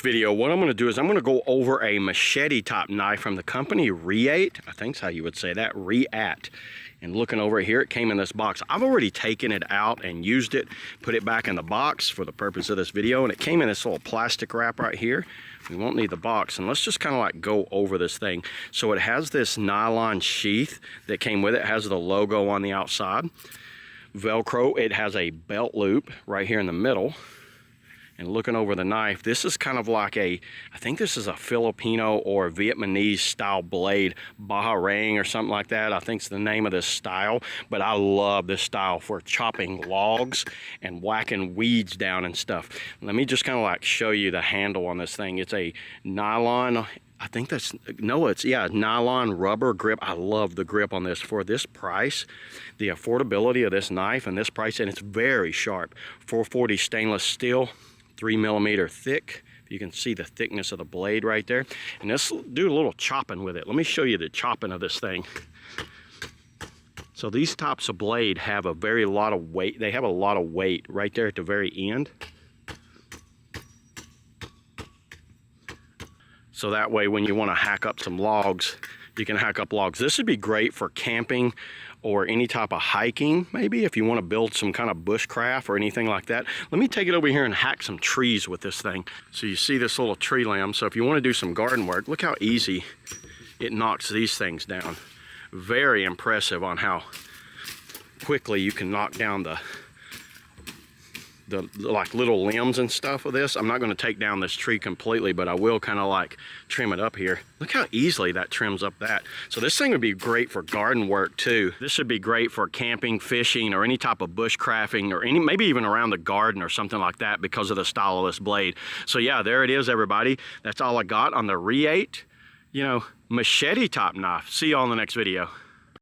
video, what I'm going to do is I'm going to go over a machete top knife from the company REAT. I think's how you would say that, REAT. And looking over here, it came in this box. I've already taken it out and used it, put it back in the box for the purpose of this video, and it came in this little plastic wrap right here. We won't need the box, and let's just kind of like go over this thing. So it has this nylon sheath that came with it. It has the logo on the outside. Velcro, it has a belt loop right here in the middle. And looking over the knife, this is kind of like I think this is a Filipino or Vietnamese style blade, Baharang or something like that. I think it's the name of this style, but I love this style for chopping logs and whacking weeds down and stuff. Let me just kind of like show you the handle on this thing. It's a nylon, I think that's, no, it's, yeah, nylon rubber grip. I love the grip on this. For this price, the affordability of this knife and this price, and it's very sharp. 440 stainless steel, 3mm thick. You can see the thickness of the blade right there. And let's do a little chopping with it. Let me show you the chopping of this thing. So these tops of blade have a lot of weight. They have a lot of weight right there at the very end. So that way when you want to hack up some logs, you can hack up logs. This would be great for camping or any type of hiking, maybe if you want to build some kind of bushcraft or anything like that. Let me take it over here and hack some trees with this thing. So you see this little tree limb. So if you want to do some garden work, look how easy it knocks these things down. Very impressive on how quickly you can knock down the like little limbs and stuff with this. I'm not going to take down this tree completely, but I will kind of like trim it up here. Look how easily that trims up that. So this thing would be great for garden work too. This should be great for camping, fishing, or any type of bushcrafting, or maybe even around the garden or something like that because of the style of this blade. So yeah, there it is, everybody. That's all I got on the REAT, machete top knife. See you all in the next video.